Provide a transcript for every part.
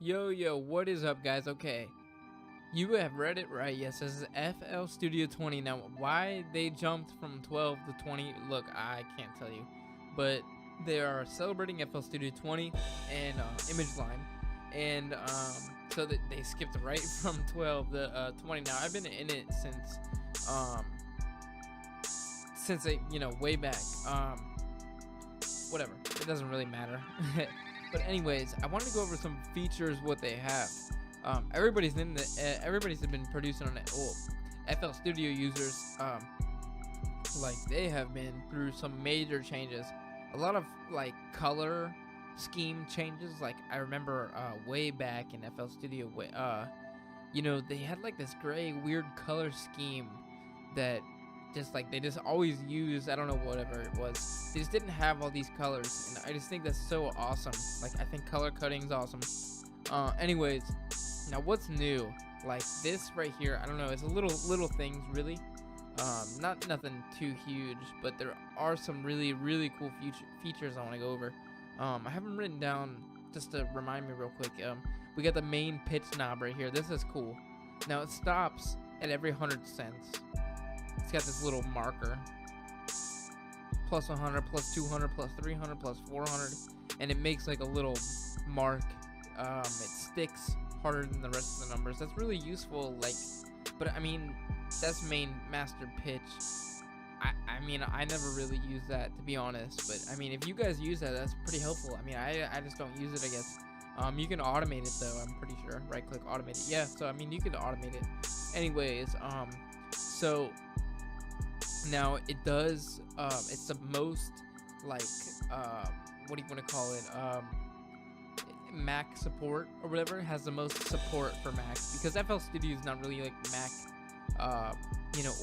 Yo, what is up, guys? Okay, you have read it right. Yes, this is FL Studio 20. Now, why they jumped from 12 to 20, look, I can't tell you. But they are celebrating FL Studio 20 and Image Line. And so that they skipped right from 12 to 20. Now, I've been in it since way back. Whatever, it doesn't really matter. But anyways, I wanted to go over some features, what they have. Everybody's been producing on it. Well, FL Studio users, like they have been through some major changes. A lot of like color scheme changes. Like I remember way back in FL Studio, they had like this gray weird color scheme that they just always used. I don't know, whatever it was, they just didn't have all these colors, and I just think that's so awesome. Like I think color coding is awesome. Anyways, now what's new? Like this right here, I don't know, it's a little things really, not nothing too huge, but there are some really cool features I want to go over. I have them written down just to remind me real quick. We got the main pitch knob right here. This is cool. Now it stops at every 100 cents. It's got this little marker, plus 100, plus 200, plus 300, plus 400, and it makes like a little mark. It sticks harder than the rest of the numbers. That's really useful. Like, but I mean, that's main master pitch. I mean, I never really use that, to be honest. But I mean, if you guys use that, that's pretty helpful. I mean, I just don't use it, I guess. You can automate it though. I'm pretty sure. Right click, automate it. Yeah. So I mean, you can automate it. Anyways, so. Now it does, it's the most, like, what do you want to call it, Mac support or whatever. It has the most support for Mac, because FL Studio is not really like Mac,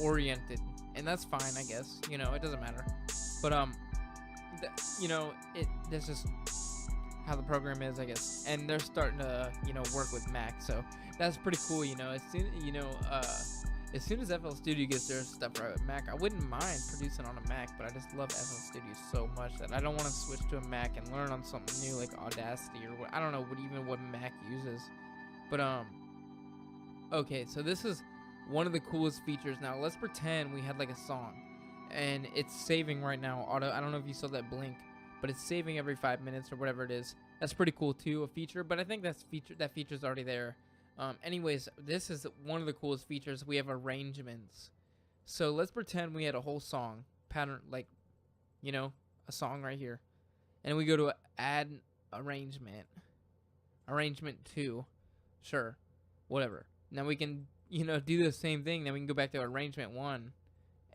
oriented, and that's fine, I guess. It doesn't matter, but that's just how the program is, I guess, and they're starting to work with Mac, so that's pretty cool. As soon as FL Studio gets their stuff right with Mac, I wouldn't mind producing on a Mac, but I just love FL Studio so much that I don't want to switch to a Mac and learn on something new like Audacity or what. I don't know what Mac uses. But okay, so this is one of the coolest features. Now let's pretend we had like a song, and it's saving right now. I don't know if you saw that blink, but it's saving every 5 minutes or whatever it is. That's pretty cool too, a feature. But I think that feature's already there. Anyways, this is one of the coolest features. We have arrangements. So let's pretend we had a whole song pattern, like, a song right here, and we go to add arrangement 2, sure, whatever. Now we can, do the same thing. Then we can go back to arrangement 1,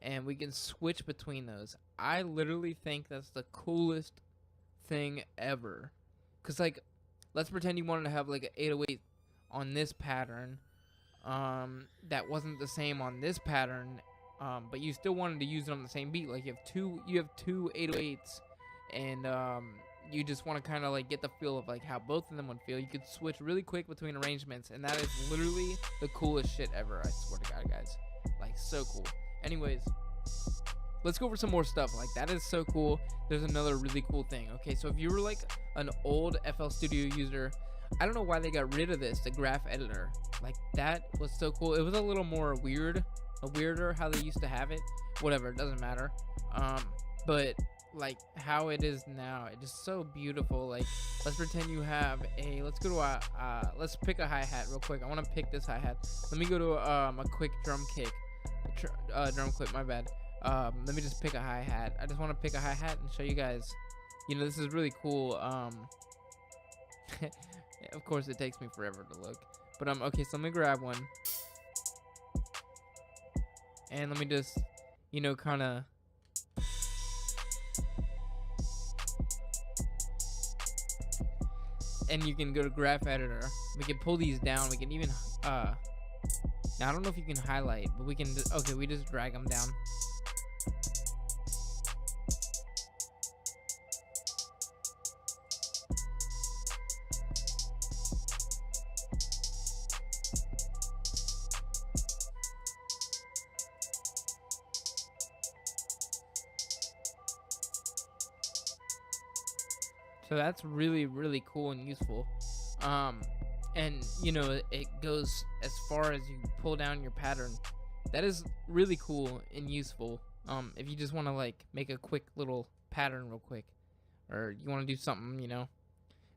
and we can switch between those. I literally think that's the coolest thing ever. Cause like, let's pretend you wanted to have like an 808 on this pattern, that wasn't the same on this pattern, but you still wanted to use it on the same beat. Like you have two 808s, and you just want to kind of like get the feel of like how both of them would feel. You could switch really quick between arrangements, and that is literally the coolest shit ever. I swear to God, guys, like so cool. Anyways, let's go over some more stuff. Like that is so cool. There's another really cool thing. Okay, so if you were like an old FL Studio user, I don't know why they got rid of this, the graph editor. Like that was so cool. It was a little more weirder how they used to have it. Whatever, it doesn't matter. But like how it is now, it's just so beautiful. Like let's pretend you have let's go to let's pick a hi-hat real quick. I want to pick this hi-hat. Let me go to a quick drum clip, my bad. Let me just pick a hi-hat. I just want to pick a hi-hat and show you guys. This is really cool. Of course, it takes me forever to look. But okay, so let me grab one. And let me just, kind of... And you can go to graph editor. We can pull these down. We can even, now, I don't know if you can highlight, but we can... Okay, we just drag them down. So that's really cool and useful. and you know, it goes as far as you pull down your pattern. That is really cool and useful. If you just want to like make a quick little pattern real quick, or you want to do something, you know,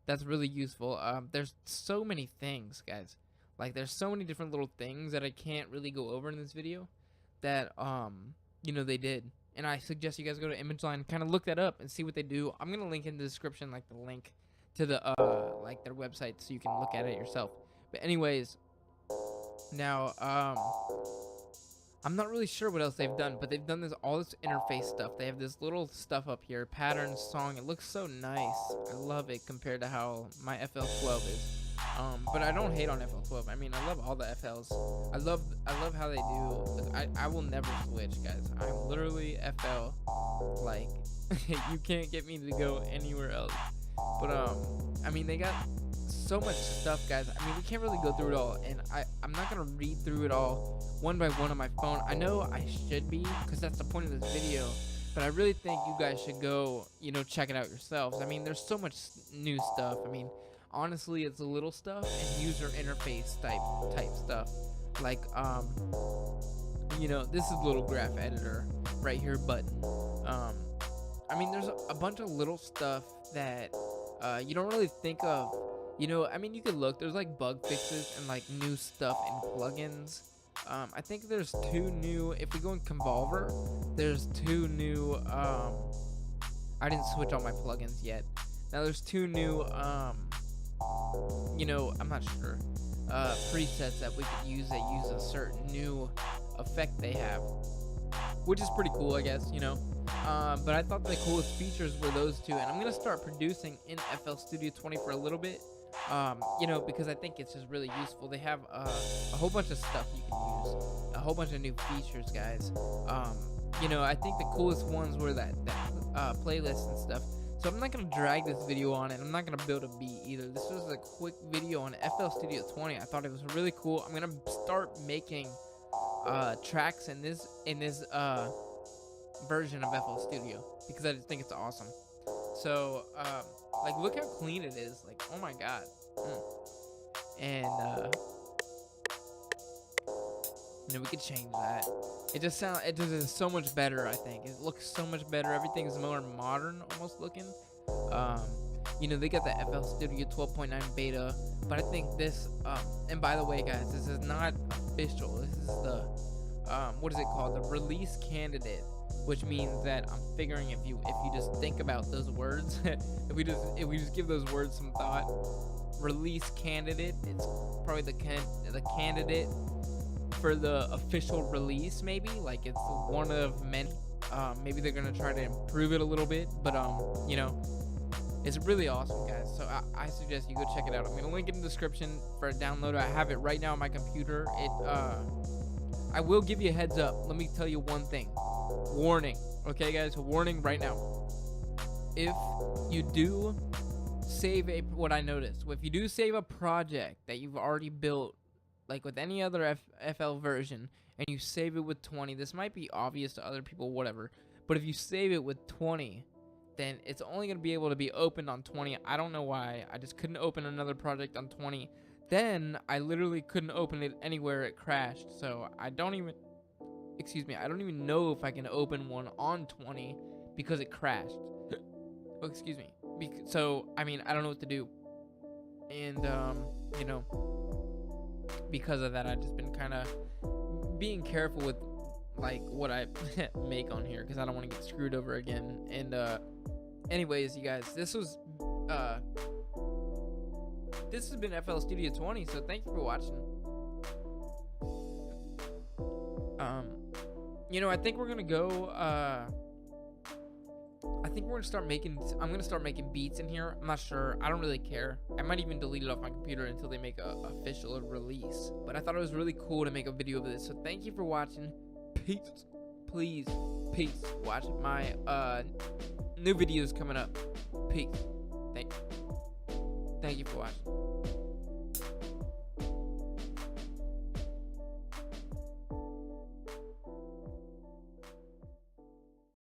that's really useful. There's so many things, guys. Like there's so many different little things that I can't really go over in this video that you know, they did. And I suggest you guys go to ImageLine, kind of look that up and see what they do. I'm gonna link in the description like the link to the like their website so you can look at it yourself. But anyways, now I'm not really sure what else they've done, but they've done all this interface stuff. They have this little stuff up here, pattern, song. It looks so nice. I love it compared to how my FL12 is. But I don't hate on FL12. I mean, I love all the FLs. I love how they do. I will never switch, guys. I'm literally FL. Like, you can't get me to go anywhere else. But I mean, they got so much stuff, guys. I mean, we can't really go through it all, and I'm not gonna read through it all one by one on my phone. I know I should be, because that's the point of this video, but I really think you guys should go, you know, check it out yourselves. I mean, there's so much new stuff. I mean, honestly, it's a little stuff and user interface type stuff. Like, you know, this is little graph editor right here button. I mean, there's a bunch of little stuff that you don't really think of. You know, I mean, you could look. There's like bug fixes and like new stuff in plugins. I think there's 2 new. If we go in Convolver, there's 2 new. I didn't switch all my plugins yet. Now there's 2 new. You know, I'm not sure. Presets that we could use that use a certain new effect they have, which is pretty cool, I guess. You know. But I thought the coolest features were those 2, and I'm gonna start producing in FL Studio 20 for a little bit. You know, because I think it's just really useful. They have a whole bunch of stuff you can use, a whole bunch of new features, guys. You know, I think the coolest ones were that playlist and stuff. So I'm not gonna drag this video on it. I'm not gonna build a beat either. This was a quick video on FL Studio 20. I thought it was really cool. I'm gonna start making tracks in this version of FL Studio because I just think it's awesome. So like, look how clean it is. Like, oh my god. And you know, we could change that. It just is so much better. I think it looks so much better. Everything's more modern almost looking. You know, they got the FL Studio 12.9 beta, but I think this and by the way, guys, this is not official. This is the what is it called, the release candidate, which means that I'm figuring if you just think about those words, if we just give those words some thought, release candidate, it's probably the candidate for the official release. Maybe like it's one of many. Maybe they're gonna try to improve it a little bit, but you know, it's really awesome, guys. So I suggest you go check it out. I'm gonna link it in the description for a download. I have it right now on my computer. I will give you a heads up. Let me tell you one thing. Warning. Okay, guys, warning right now. If you do save what I noticed, if you do save a project that you've already built, like with any other FL version, and you save it with 20, this might be obvious to other people, whatever, but if you save it with 20, then it's only going to be able to be opened on 20. I don't know why. I just couldn't open another project on 20. Then I literally couldn't open it anywhere. It crashed. So I don't even know if I can open one on 20 because it crashed. Oh, excuse me. So, I mean, I don't know what to do. And, you know, because of that, I've just been kind of being careful with, like, what I make on here because I don't want to get screwed over again. And, anyways, you guys, this has been FL Studio 20, so thank you for watching. You know, I think we're gonna go. I think we're gonna start making. I'm gonna start making beats in here. I'm not sure. I don't really care. I might even delete it off my computer until they make a official release. But I thought it was really cool to make a video of this. So thank you for watching. Peace. Please, peace. Watch my new videos coming up. Peace. Thank you for watching.